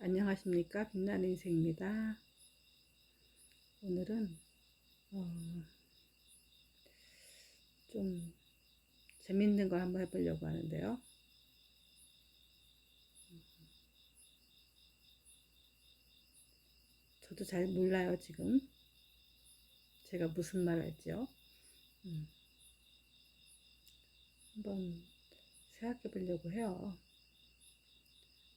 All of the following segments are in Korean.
안녕하십니까, 빛나는 인생입니다. 오늘은 좀 재밌는 걸 한번 해보려고 하는데요. 저도 잘 몰라요, 지금 제가 무슨 말 할지요. 한번 생각해 보려고 해요.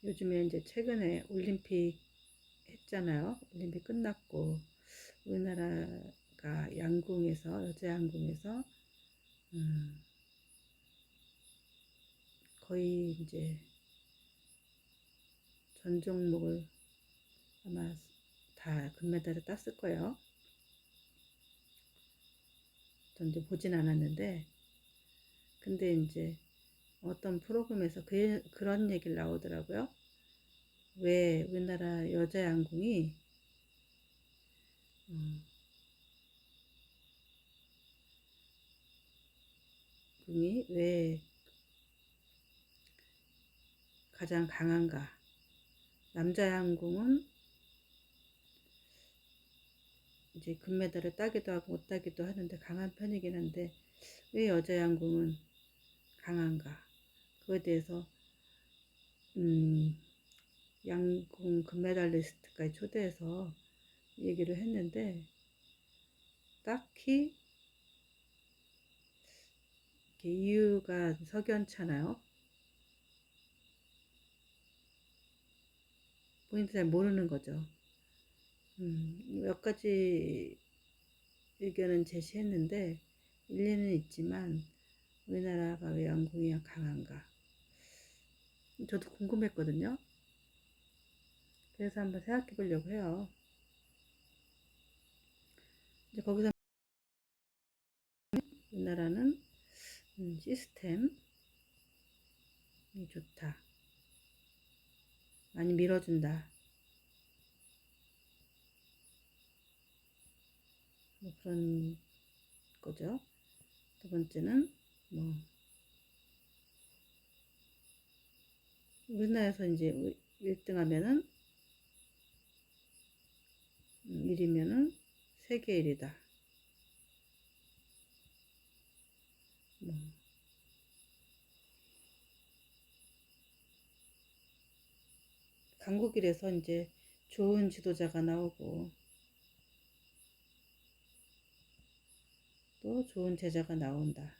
요즘에 이제 최근에 올림픽 했잖아요. 올림픽 끝났고 우리나라가 양궁에서, 여자 양궁에서 거의 이제 전 종목을 아마 다 금메달을 땄을 거예요. 전 이제 보진 않았는데, 근데 이제 어떤 프로그램에서 그런 얘기를 나오더라고요. 왜 우리나라 여자 양궁이 왜 가장 강한가? 남자 양궁은 이제 금메달을 따기도 하고 못 따기도 하는데 강한 편이긴 한데, 왜 여자 양궁은 강한가? 그거에 대해서 양궁 금메달리스트까지 초대해서 얘기를 했는데, 딱히 이유가 석연찮아요. 본인도 잘 모르는 거죠. 몇 가지 의견은 제시했는데 일리는 있지만, 우리나라가 왜 양궁이 강한가, 저도 궁금했거든요. 그래서 한번 생각해 보려고 해요. 이제 거기서 우리나라는 시스템이 좋다, 많이 밀어준다, 뭐 그런 거죠. 두 번째는 뭐 우리나라에서 이제 1등 하면은 1위면은 세계 1위다. 뭐 강국일에서 이제 좋은 지도자가 나오고 또 좋은 제자가 나온다.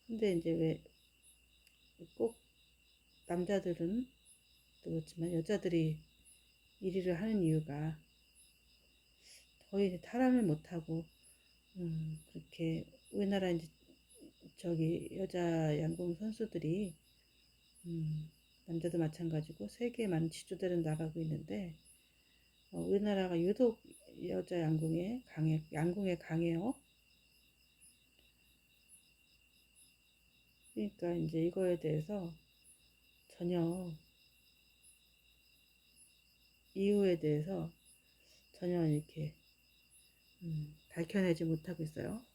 근데 이제 왜 꼭 남자들은 또 그렇지만 여자들이 1위를 하는 이유가, 거의 탈환을 못하고 그렇게 우리나라 이제 저기 여자 양궁 선수들이 남자도 마찬가지고 세계에 많은 지도자를 나가고 있는데, 우리나라가 유독 여자 양궁에 강해요. 그러니까 이제 이거에 대해서 전혀, 이유에 대해서 전혀 이렇게 밝혀내지 못하고 있어요.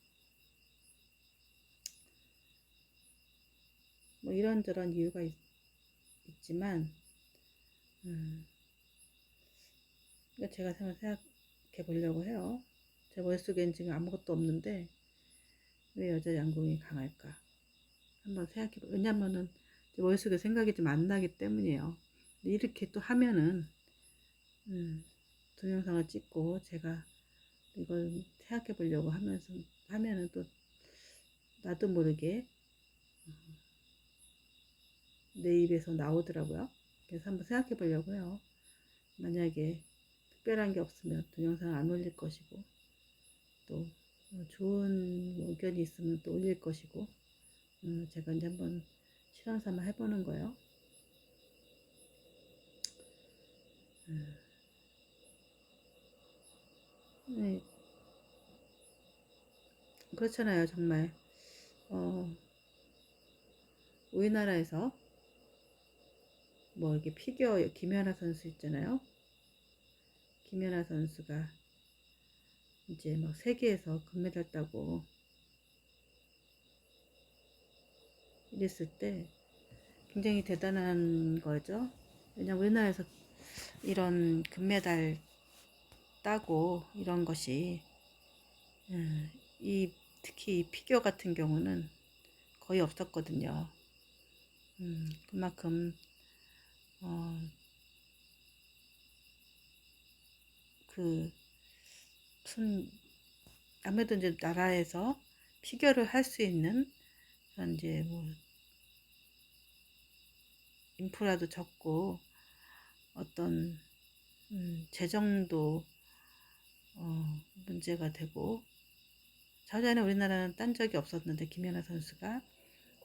뭐 이런저런 이유가 있지만, 제가 생각해 보려고 해요. 제 머릿속엔 지금 아무것도 없는데 왜 여자 양궁이 강할까 한번 생각해 보. 왜냐면은 제 머릿속에 생각이 좀 안 나기 때문이에요. 이렇게 또 하면은 동영상을 찍고 제가 이걸 생각해 보려고 하면은 또 나도 모르게 내 입에서 나오더라고요. 그래서 한번 생각해 보려고 해요. 만약에 특별한 게 없으면 동영상 안 올릴 것이고, 또 좋은 의견이 있으면 또 올릴 것이고, 제가 이제 한번 실험 삼아 해보는 거예요. 네, 그렇잖아요. 정말 어, 우리나라에서 뭐 이렇게 피겨 김연아 선수 있잖아요. 김연아 선수가 이제 막 세계에서 금메달 따고 이랬을 때 굉장히 대단한 거죠. 왜냐면 우리나라에서 이런 금메달 따고 이런 것이 이 특히 이 피겨 같은 경우는 거의 없었거든요. 그만큼 어, 그 무슨 아무래도 이제 나라에서 피겨를 할 수 있는 그런 이제 뭐 인프라도 적고 어떤 재정도 문제가 되고 자전에 우리나라는 딴 적이 없었는데 김연아 선수가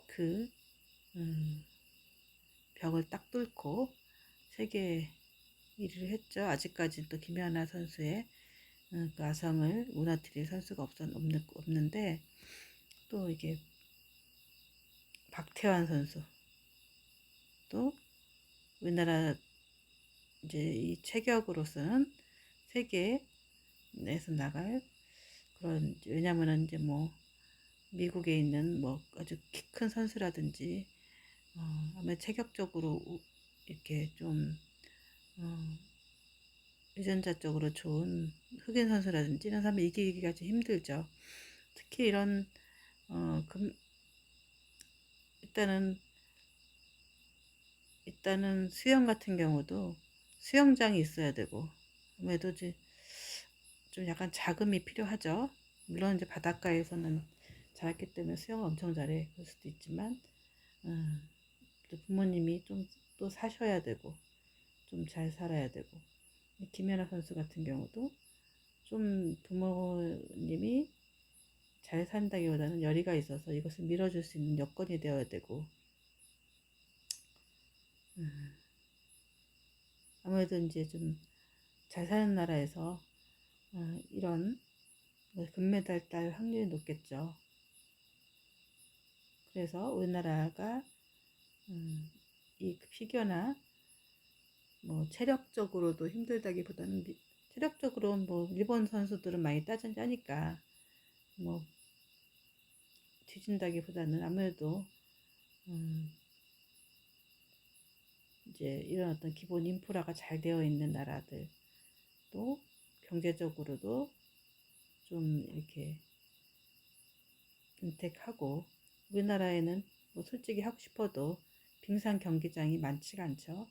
그 음, 벽을 딱 뚫고 세계 1위를 했죠. 아직까지 또 김연아 선수의 그 아성을 무너뜨릴 선수가 없는데 또 이게 박태환 선수 또 우리나라 이제 이 체격으로서는 세계에서 나갈 그런 왜냐면은 이제 뭐 미국에 있는 뭐 아주 키 큰 선수라든지 아마 체격적으로 이렇게 좀 어, 유전자 쪽으로 좋은 흑인 선수라든지 이런 사람을 이기기가 좀 힘들죠. 특히 이런 어, 금, 일단은 수영 같은 경우도 수영장이 있어야 되고 아무래도 이제 좀 약간 자금이 필요하죠. 물론 이제 바닷가에서는 잘했기 때문에 수영을 엄청 잘해 그럴 수도 있지만 또 부모님이 좀 또 사셔야 되고 좀 잘 살아야 되고 김연아 선수 같은 경우도 좀 부모님이 잘 산다기보다는 열의가 있어서 이것을 밀어줄 수 있는 여건이 되어야 되고 아무래도 이제 좀 잘 사는 나라에서 이런 금메달 딸 확률이 높겠죠. 그래서 우리나라가 이 피겨나 뭐 체력적으로도 힘들다기보다는 체력적으로 뭐 일본 선수들은 많이 짜니까 뭐 뒤진다기보다는 아무래도 이제 이런 어떤 기본 인프라가 잘 되어 있는 나라들 또 경제적으로도 좀 이렇게 윤택하고 우리나라에는 뭐 솔직히 하고 싶어도 빙상 경기장이 많지가 않죠.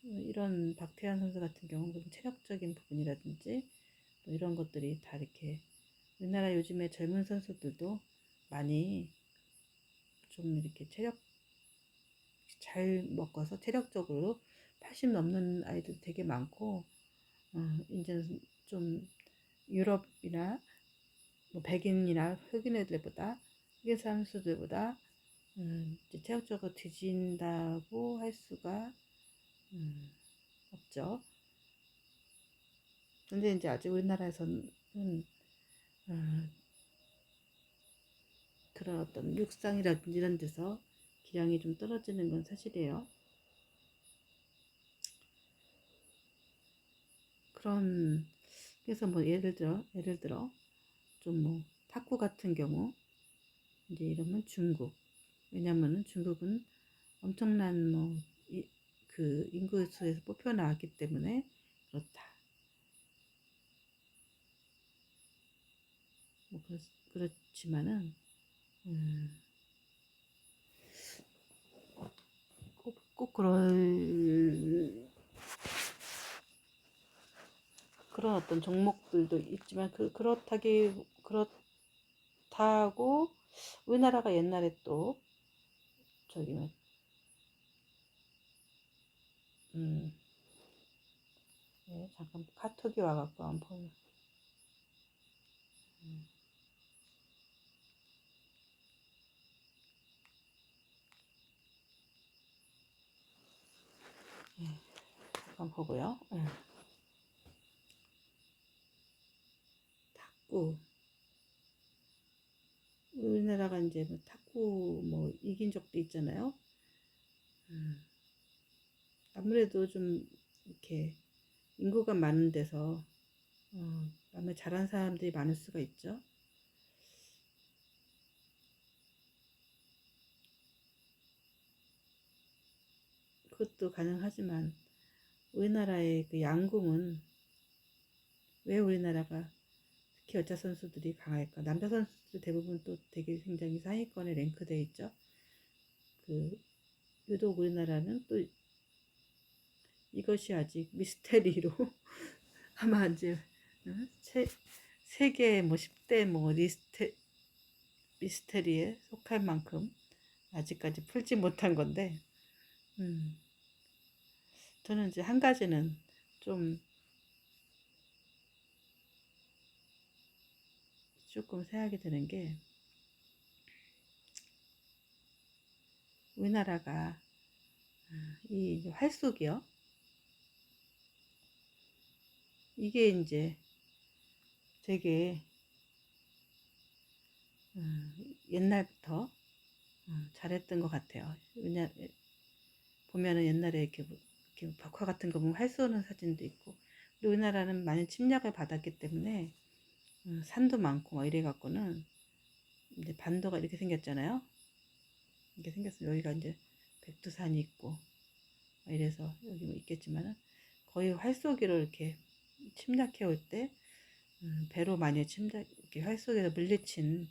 이런 박태환 선수 같은 경우는 체력적인 부분이라든지 뭐 이런 것들이 다 이렇게 우리나라 요즘에 젊은 선수들도 많이 좀 이렇게 체력 잘 먹어서 체력적으로 80 넘는 아이들 되게 많고 이제 좀 유럽이나 뭐 백인이나 흑인 애들보다 흑인 선수들보다 체력적으로 뒤진다고 할 수가 없죠. 근데 이제 아직 우리나라에서는 그런 어떤 육상이라든지 이런 데서 기량이 좀 떨어지는 건 사실이에요. 그런 그래서 뭐 예를 들어 좀 뭐 탁구 같은 경우 이제 이러면 중국 왜냐면은 중국은 엄청난 뭐 그 인구 수에서 뽑혀 나왔기 때문에 그렇다. 뭐 그렇지만은 꼭 그런 어떤 종목들도 있지만 그렇다고 우리나라가 옛날에 또 저기 음, 네, 잠깐 카톡이 와갖고 한번 보면 잠깐 보고요. 탁구 우리나라가 이제 뭐 탁구 뭐 이긴 적도 있잖아요. 아무래도 좀 이렇게 인구가 많은 데서 아마 잘한 사람들이 많을 수가 있죠. 그것도 가능하지만 우리나라의 그 양궁은 왜 우리나라가 특히 여자 선수들이 강할까? 남자 선수들 대부분 또 되게 굉장히 상위권에 랭크되어 있죠. 그 유독 우리나라는 또 이것이 아직 미스테리로 아마 이제 세계 뭐 10대 뭐 미스테리에 속할 만큼 아직까지 풀지 못한 건데, 저는 이제 한 가지는 좀 조금 생각이 드는 게, 우리나라가 이 활쏘기요. 이게 이제 되게 옛날부터 잘했던 것 같아요. 왜냐 보면은 옛날에 이렇게 벽화 같은 거 보면 활 쏘는 사진도 있고, 그리고 우리나라는 많이 침략을 받았기 때문에 산도 많고 막 이래 갖고는 이제 반도가 이렇게 생겼잖아요. 이렇게 생겼어요. 여기가 이제 백두산이 있고 이래서 여기 뭐 있겠지만은 거의 활쏘기로 이렇게 침략해 올 때 배로 많이 이렇게 활쏘기에서 물리친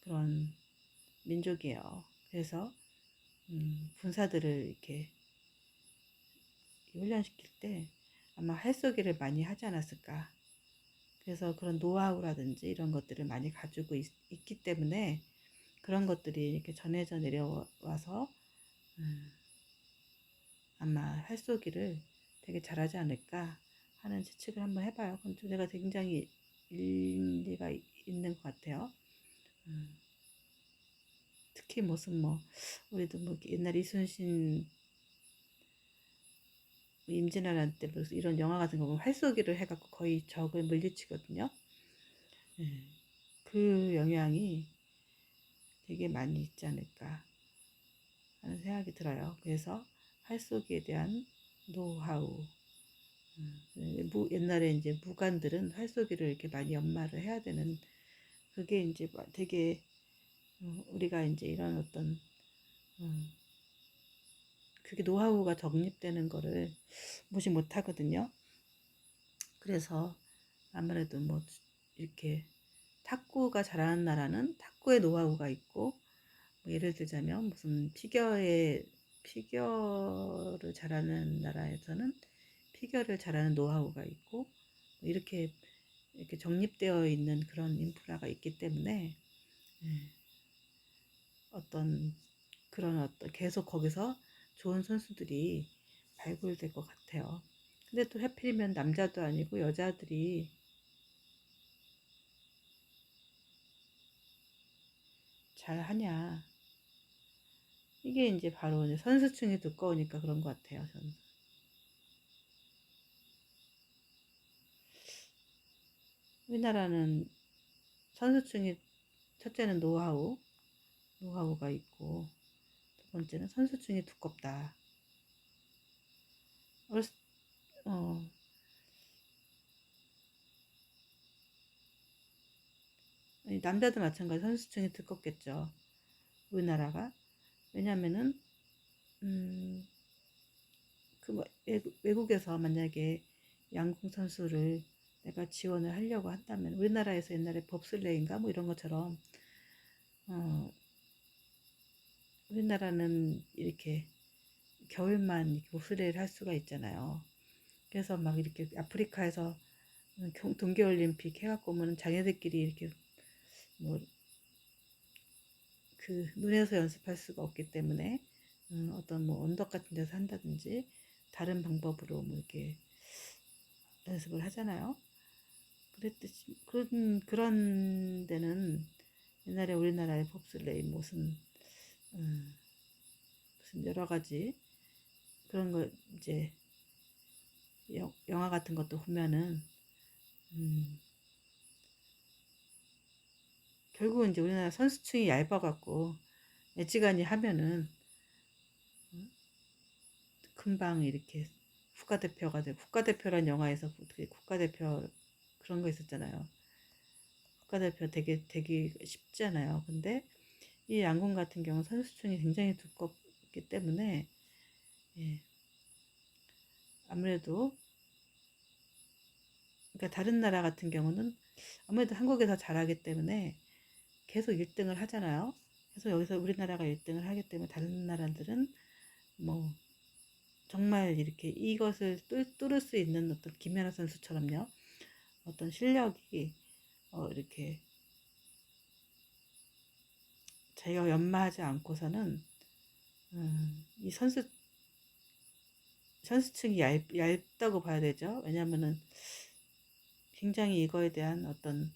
그런 민족이에요. 그래서 군사들을 이렇게 훈련시킬 때 아마 활쏘기를 많이 하지 않았을까. 그래서 그런 노하우라든지 이런 것들을 많이 가지고 있기 때문에 그런 것들이 이렇게 전해져 내려와서 아마 활쏘기를 되게 잘하지 않을까 하는 추측을 한번 해봐요. 그럼 제가 굉장히 일리가 있는 것 같아요. 특히 무슨 뭐 우리도 뭐 옛날 이순신 임진왜란 때 무슨 이런 영화 같은 거 보면 활쏘기를 해갖고 거의 적을 물리치거든요. 그 영향이 되게 많이 있지 않을까 하는 생각이 들어요. 그래서 활쏘기에 대한 노하우. 옛날에 이제 무관들은 활쏘기를 이렇게 많이 연마를 해야 되는, 그게 이제 되게 우리가 이제 이런 어떤 그게 노하우가 정립되는 거를 무시 못 하거든요. 그래서 아무래도 뭐 이렇게 탁구가 잘하는 나라는 탁구의 노하우가 있고, 뭐 예를 들자면 무슨 피겨를 잘하는 나라에서는 피겨를 잘하는 노하우가 있고, 뭐 이렇게 정립되어 있는 그런 인프라가 있기 때문에 어떤 계속 거기서 좋은 선수들이 발굴될 것 같아요. 근데 또 하필이면 남자도 아니고 여자들이 잘 하냐. 이게 이제 바로 이제 선수층이 두꺼우니까 그런 것 같아요, 저는. 우리나라는 선수층이, 첫째는 노하우가 있고, 두 번째는 선수층이 두껍다. 어, 남자도 마찬가지 선수층이 두껍겠죠. 우리나라가. 왜냐면은, 음, 뭐 외국에서 만약에 양궁 선수를 내가 지원을 하려고 한다면, 우리나라에서 옛날에 법슬레인가 뭐 이런 것처럼 어, 우리나라는 이렇게 겨울만 이렇게 법슬레이를 할 수가 있잖아요. 그래서 막 이렇게 아프리카에서 동계올림픽 해갖고 오면 자기네들끼리 이렇게 뭐 그 눈에서 연습할 수가 없기 때문에 어떤 뭐 언덕 같은 데서 한다든지 다른 방법으로 뭐 이렇게 연습을 하잖아요. 그랬듯이 그런 데는 옛날에 우리나라의 봅슬레이 무슨 여러 가지 그런 거 이제 영화 같은 것도 보면은 결국은 이제 우리나라 선수층이 얇아갖고 애지간히 하면은 금방 이렇게 국가대표가 돼. 국가대표란 영화에서 어떻게 국가대표 그런 거 있었잖아요. 국가대표 되기 쉽잖아요. 근데 이 양궁 같은 경우 선수층이 굉장히 두껍기 때문에 예. 아무래도 그러니까 다른 나라 같은 경우는 아무래도 한국에서 잘하기 때문에 계속 1등을 하잖아요. 그래서 여기서 우리나라가 1등을 하기 때문에 다른 나라들은 뭐 정말 이렇게 이것을 뚫을 수 있는 어떤 김연아 선수처럼요. 어떤 실력이 이렇게 자기가 연마하지 않고서는 이 선수층이 얇다고 봐야 되죠. 왜냐면은 굉장히 이거에 대한 어떤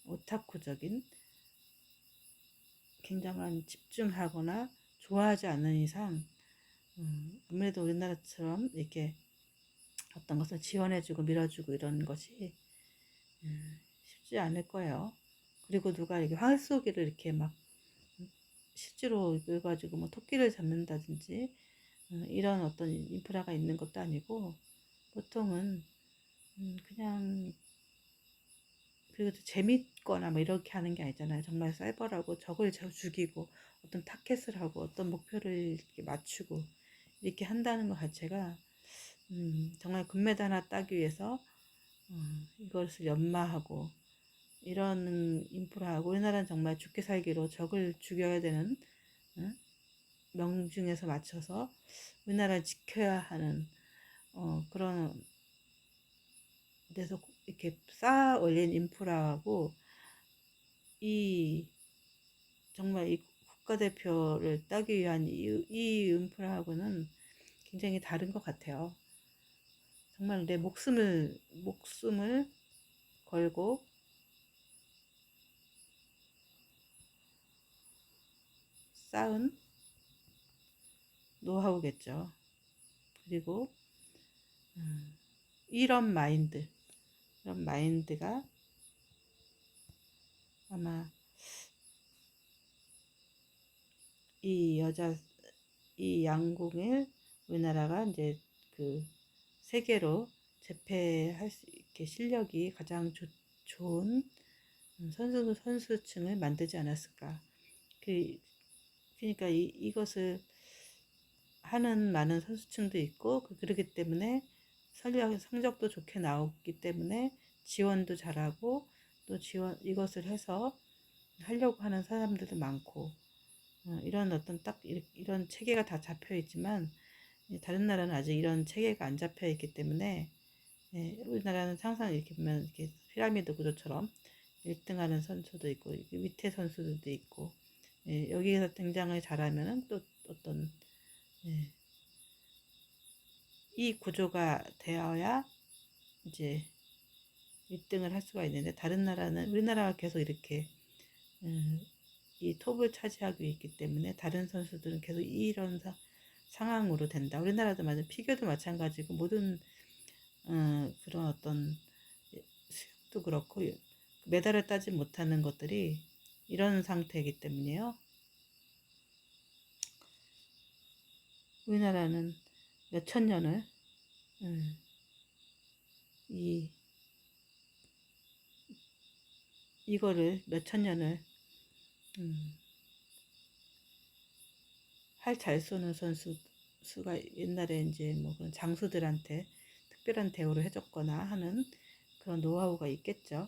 오타쿠적인 굉장한 집중하거나 좋아하지 않는 이상 아무래도 우리나라처럼 이렇게 어떤 것을 지원해주고 밀어주고 이런 것이 쉽지 않을 거예요. 그리고 누가 이렇게 활쏘기를 이렇게 막 실제로 이걸 가지고 뭐 토끼를 잡는다든지 이런 어떤 인프라가 있는 것도 아니고 보통은 그냥 그리고 재밌거나 뭐 이렇게 하는 게 아니잖아요. 정말 사이버라고 적을 죽이고 어떤 타켓을 하고 어떤 목표를 이렇게 맞추고 이렇게 한다는 것 자체가 정말 금메달 하나 따기 위해서 이것을 연마하고 이런 인프라하고 우리나라는 정말 죽게 살기로 적을 죽여야 되는 명중에서 맞춰서 우리나라를 지켜야 하는 그런 데서 이렇게 쌓아 올린 인프라하고 이 정말 이 국가대표를 따기 위한 이 인프라하고는 굉장히 다른 것 같아요. 정말 내 목숨을 걸고 쌓은 노하우겠죠. 그리고 이런 마인드가 아마 이 여자 이 양궁을 우리나라가 이제 그 세계로 제패할 수 있게 실력이 가장 좋은 선수층을 만들지 않았을까. 그러니까 이것을 하는 많은 선수층도 있고 그러기 때문에 성적도 좋게 나오기 때문에 지원도 잘하고 또 이것을 해서 하려고 하는 사람들도 많고 이런 어떤 딱 이런 체계가 다 잡혀 있지만 다른 나라는 아직 이런 체계가 안 잡혀 있기 때문에 우리나라는 항상 이렇게 보면 이렇게 피라미드 구조처럼 1등 하는 선수도 있고 밑에 선수들도 있고 여기에서 등장을 잘하면은 또 어떤 이 구조가 되어야 이제 1등을 할 수가 있는데 다른 나라는 우리나라가 계속 이렇게 이 톱을 차지하고 있기 때문에 다른 선수들은 계속 이런 상황으로 된다. 우리나라도 피겨도 마찬가지고 모든 그런 어떤 수영도 그렇고 메달을 따지 못하는 것들이 이런 상태이기 때문에요. 우리나라는 몇천 년을 이거를 몇천 년을 활 잘 쏘는 수가 옛날에 이제 뭐 그런 장수들한테 특별한 대우를 해줬거나 하는 그런 노하우가 있겠죠.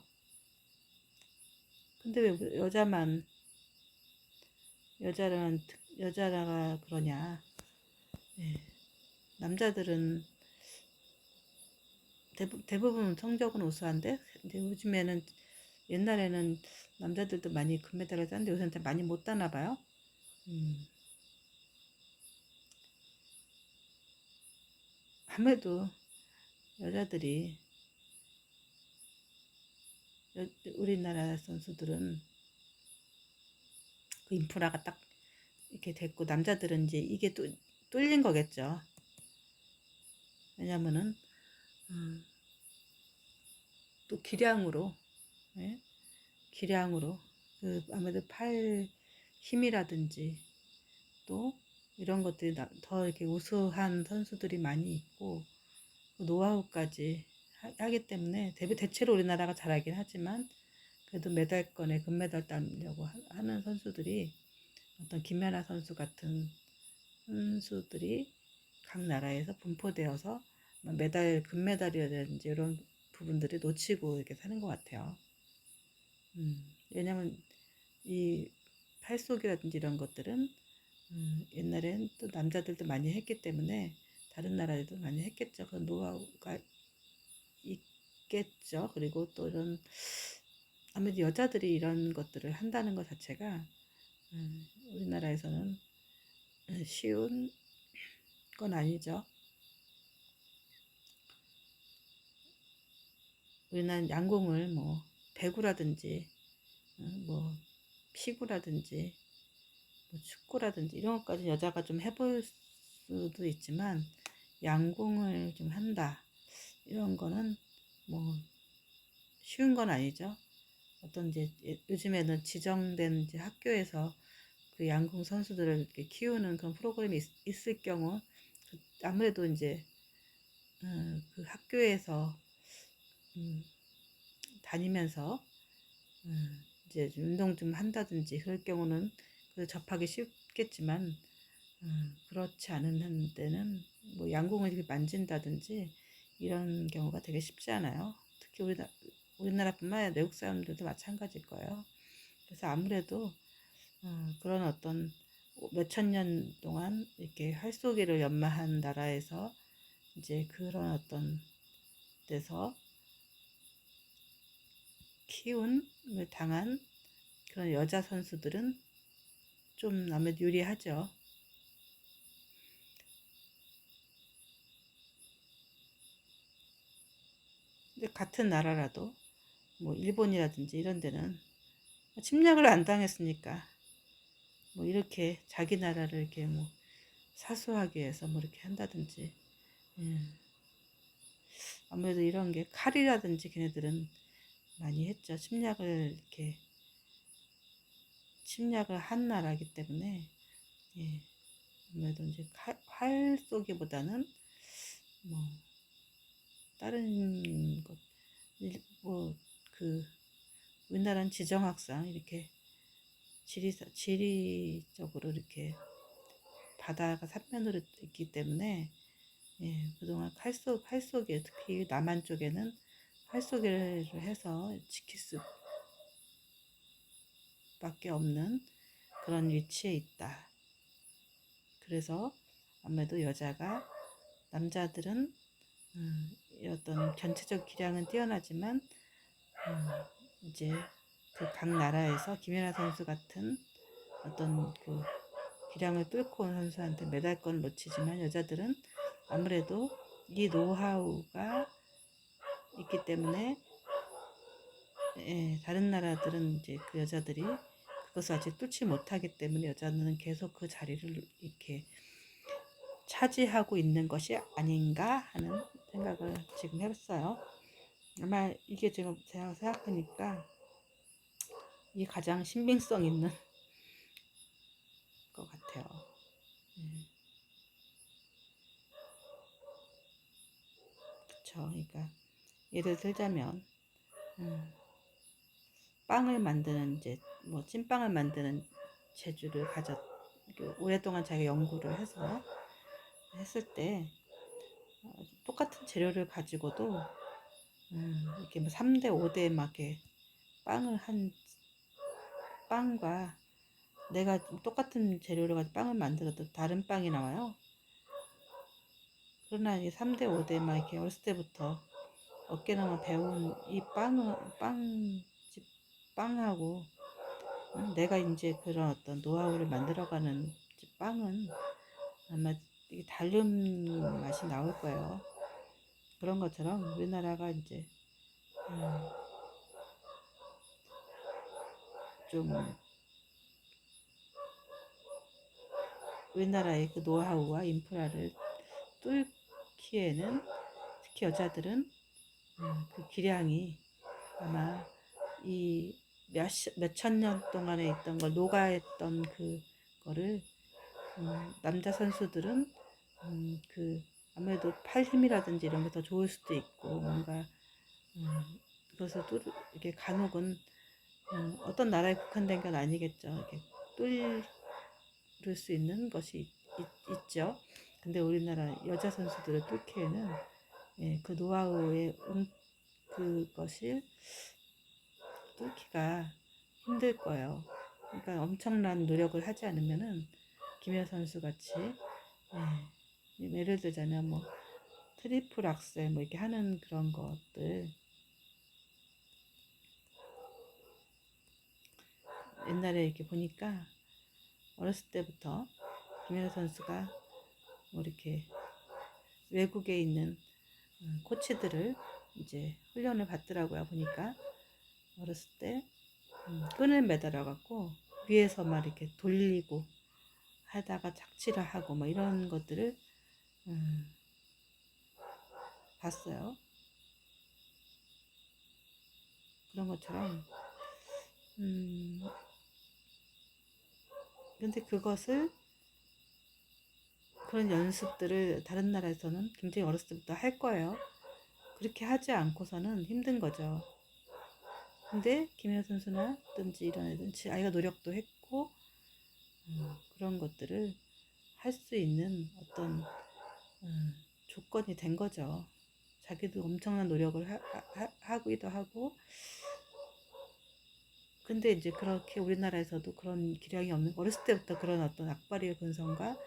근데 왜 여자가 그러냐. 남자들은 대부분 성적은 우수한데 근데 요즘에는 옛날에는 남자들도 많이 금메달을 땄는데 요새는 많이 못 따나 봐요. 아무래도 여자들이 우리나라 선수들은 그 인프라가 딱 이렇게 됐고 남자들은 이제 이게 또 뚫린 거겠죠. 왜냐면은 또 예? 기량으로 그 아무래도 팔 힘이라든지 또 이런 것들이 더 이렇게 우수한 선수들이 많이 있고 그 노하우까지 하기 때문에 대체로 우리나라가 잘하긴 하지만 그래도 메달권에 금메달 따려고 하는 선수들이 어떤 김연아 선수 같은 선수들이 각 나라에서 분포되어서 금메달이라든지 이런 부분들이 놓치고 이렇게 사는 것 같아요. 왜냐면 이 팔쏘기라든지 이런 것들은 옛날엔 또 남자들도 많이 했기 때문에 다른 나라에도 많이 했겠죠. 그런 노하우가 있겠죠. 그리고 또 이런 아무래도 여자들이 이런 것들을 한다는 것 자체가 우리나라에서는 쉬운 건 아니죠. 우리는 양궁을 뭐 배구라든지 뭐 피구라든지 뭐 축구라든지 이런 것까지 여자가 좀 해볼 수도 있지만 양궁을 좀 한다 이런 거는 뭐 쉬운 건 아니죠. 어떤 이제 요즘에는 지정된 이제 학교에서 그 양궁 선수들을 이렇게 키우는 그런 프로그램이 있을 경우 아무래도 이제 그 학교에서 다니면서 이제 운동 좀 한다든지 그럴 경우는 그 접하기 쉽겠지만 그렇지 않은 데는 뭐 양궁을 이렇게 만진다든지 이런 경우가 되게 쉽지 않아요. 특히 우리나라뿐만 아니라 외국 사람들도 마찬가지일 거예요. 그래서 아무래도 그런 어떤 몇천 년 동안 이렇게 활쏘기를 연마한 나라에서 이제 그런 어떤 데서 키움을 당한 그런 여자 선수들은 좀 아무래도 유리하죠. 근데 같은 나라라도 뭐 일본이라든지 이런 데는 침략을 안 당했으니까 뭐 이렇게 자기 나라를 이렇게 뭐 사수하기 위해서 뭐 이렇게 한다든지 아무래도 이런 게 칼이라든지 걔네들은 많이 했죠. 침략을 한 나라이기 때문에 예, 아무래도 이제 활 쏘기보다는 뭐 다른 것 뭐그 우리나라는 지정학상 이렇게 지리적으로 이렇게 바다가 삼면으로 있기 때문에 예, 그동안 활쏘기 특히 남한 쪽에는 활쏘기를 해서 지킬 수밖에 없는 그런 위치에 있다. 그래서 아무래도 남자들은 어떤 전체적 기량은 뛰어나지만 이제 그 각 나라에서 김연아 선수 같은 어떤 그 기량을 뚫고 온 선수한테 메달권을 놓치지만 여자들은 아무래도 이 노하우가 있기 때문에 예, 다른 나라들은 이제 그 여자들이 그것을 아직 뚫지 못하기 때문에 여자는 계속 그 자리를 이렇게 차지하고 있는 것이 아닌가 하는 생각을 지금 해봤어요. 아마 이게 지금 제가 생각하니까 이게 가장 신빙성 있는 것 같아요. 그쵸. 그러니까 예를 들자면 빵을 만드는 이제 뭐 찐빵을 만드는 재주를 오랫동안 자기가 연구를 해서 했을 때 똑같은 재료를 가지고도 이렇게 뭐 3대 5대 막 이렇게 빵을 한 빵과 내가 똑같은 재료를 가지고 빵을 만들어도 다른 빵이 나와요. 그러나 이게 3대 5대 막 이렇게 어렸을 때부터 어깨너머 배운 이 빵집 빵하고 내가 이제 그런 어떤 노하우를 만들어가는 빵은 아마 이게 다른 맛이 나올 거예요. 그런 것처럼 우리나라가 이제 좀 우리나라의 그 노하우와 인프라를 뚫기에는 특히 여자들은 그 기량이 아마 이 몇천 년 동안에 있던 걸 녹아했던 그거를 남자 선수들은 그 아무래도 팔 힘이라든지 이런 게 더 좋을 수도 있고 뭔가 그것을 이렇게 간혹은 어떤 나라에 국한된 건 아니겠죠. 이렇게 뚫을 수 있는 것이 있죠. 근데 우리나라 여자 선수들을 뚫기에는 그 노하우의 그것이 뚫기가 힘들 거예요. 그러니까 엄청난 노력을 하지 않으면은 김연 선수 같이 예를 들자면 뭐 트리플 악셀 뭐 이렇게 하는 그런 것들 옛날에 이렇게 보니까 어렸을 때부터 김연 선수가 뭐 이렇게 외국에 있는 코치들을 이제 훈련을 받더라고요. 보니까 어렸을 때 끈을 매달아 갖고 위에서 막 이렇게 돌리고 하다가 착지를 하고 뭐 이런 것들을 봤어요. 그런 것처럼 근데 그런 연습들을 다른 나라에서는 굉장히 어렸을 때부터 할 거예요. 그렇게 하지 않고서는 힘든 거죠. 근데 김연아 선수나든지 이런 애들은 아이가 노력도 했고 그런 것들을 할 수 있는 어떤 조건이 된 거죠. 자기도 엄청난 노력을 하기도 하고 근데 이제 그렇게 우리나라에서도 그런 기량이 없는 어렸을 때부터 그런 어떤 악바리의 근성과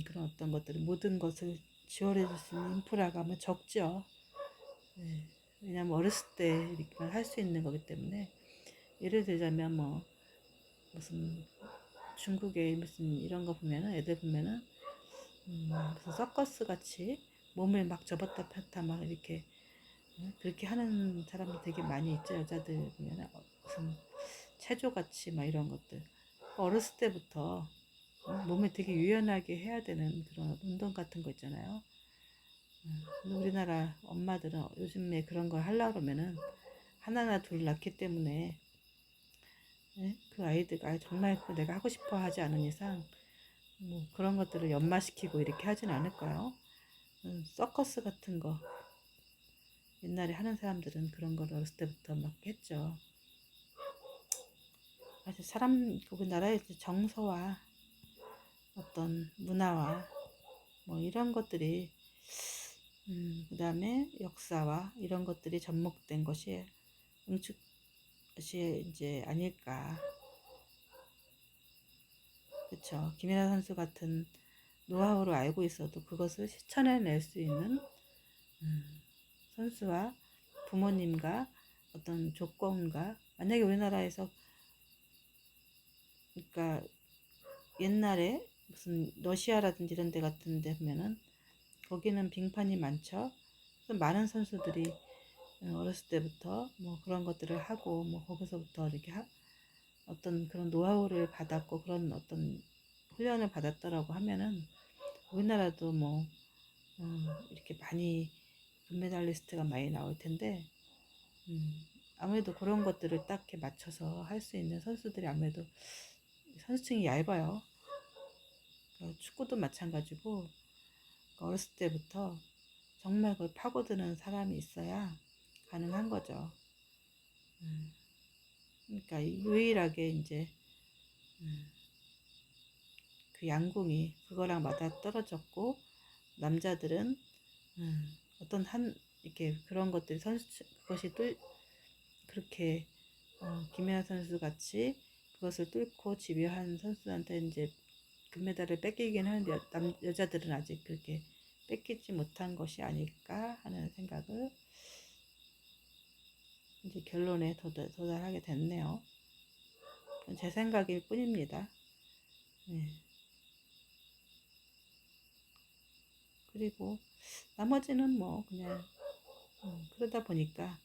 그런 어떤 것들을 모든 것을 지원해 줄 수 있는 인프라가 아마 적죠. 네. 왜냐면 어렸을 때 이렇게만 할 수 있는 거기 때문에 예를 들자면 뭐 무슨 중국의 무슨 이런 거 보면은 애들 보면은 무슨 서커스 같이 몸을 막 접었다 폈다 막 이렇게 그렇게 하는 사람들 되게 많이 있죠. 여자들 보면은 무슨 체조같이 막 이런 것들 어렸을 때부터 몸을 되게 유연하게 해야 되는 그런 운동 같은 거 있잖아요. 근데 우리나라 엄마들은 요즘에 그런 걸 하려고 그러면은 하나나 둘 낳기 때문에 그 아이들가 정말 내가 하고 싶어 하지 않은 이상 뭐 그런 것들을 연마시키고 이렇게 하진 않을까요? 서커스 같은 거 옛날에 하는 사람들은 그런 걸 어렸을 때부터 막 했죠. 사실 우리나라의 정서와 어떤 문화와 뭐 이런 것들이 그 다음에 역사와 이런 것들이 접목된 것이 응축것이 이제 아닐까. 그쵸. 김연아 선수 같은 노하우를 알고 있어도 그것을 실천해낼 수 있는 선수와 부모님과 어떤 조건과 만약에 우리나라에서 그러니까 옛날에 무슨 러시아라든지 이런 데 같은 데 보면은 거기는 빙판이 많죠. 그래서 많은 선수들이 어렸을 때부터 뭐 그런 것들을 하고 뭐 거기서부터 이렇게 어떤 그런 노하우를 받았고 그런 어떤 훈련을 받았더라고 하면은 우리나라도 뭐 이렇게 많이 금메달리스트가 많이 나올 텐데 아무래도 그런 것들을 딱 이렇게 맞춰서 할 수 있는 선수들이 아무래도 선수층이 얇아요. 그러니까 축구도 마찬가지고 어렸을 때부터 정말 그걸 파고드는 사람이 있어야 가능한 거죠. 그러니까 유일하게 이제 그 양궁이 그거랑 맞아 떨어졌고 남자들은 어떤 이렇게 그런 것들이 그것이 그렇게 김연아 선수 같이 그것을 뚫고 지배한 선수한테 이제 금메달을 뺏기긴 하는데 여자들은 아직 그렇게 뺏기지 못한 것이 아닐까 하는 생각을 이제 결론에 도달하게 됐네요. 제 생각일 뿐입니다. 네. 그리고 나머지는 뭐 그냥 그러다 보니까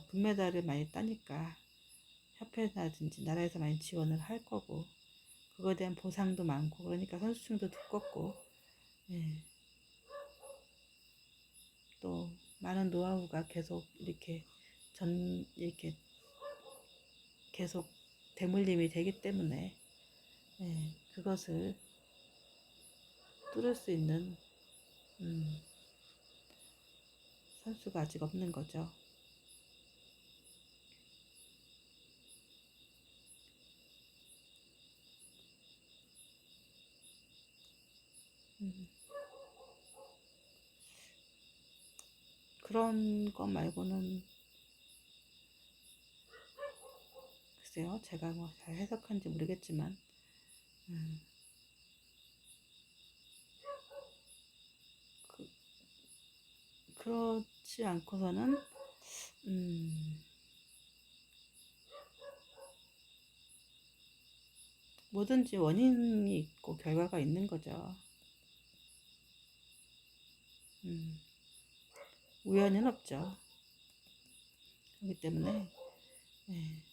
금메달을 많이 따니까 협회라든지 나라에서 많이 지원을 할 거고 그거에 대한 보상도 많고 그러니까 선수층도 두껍고 예. 또 많은 노하우가 계속 이렇게 계속 대물림이 되기 때문에 그것을 뚫을 수 있는 선수가 아직 없는 거죠. 그런 거 말고는 글쎄요, 제가 뭐 잘 해석한지 모르겠지만, 음, 그, 그렇지 않고서는, 음, 뭐든지 원인이 있고 결과가 있는 거죠. 음, 우연은 없죠. 그렇기 때문에, 예,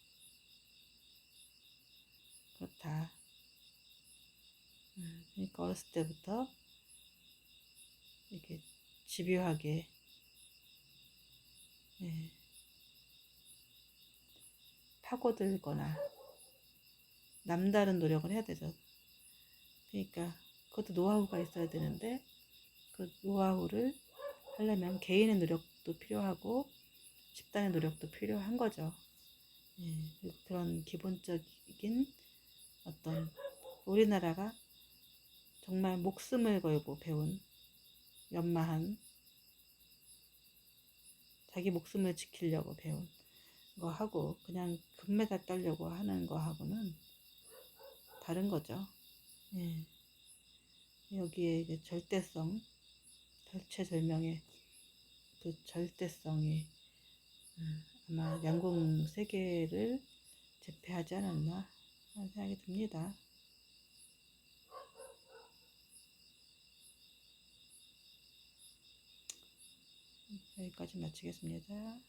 그렇다. 그러니까 어렸을 때부터 이렇게 집요하게, 예, 파고들거나 남다른 노력을 해야 되죠. 그러니까 그것도 노하우가 있어야 되는데, 그 노하우를 하려면 개인의 노력도 필요하고 집단의 노력도 필요한 거죠. 예, 그런 기본적인 어떤 우리나라가 정말 목숨을 걸고 배운 연마한 자기 목숨을 지키려고 배운 거하고 그냥 금메달 따려고 하는 거하고는 다른 거죠. 예, 여기에 이제 절대성, 절체절명의 그 절대성이 아마 양궁 세계를 제패하지 않았나 하는 생각이 듭니다. 여기까지 마치겠습니다.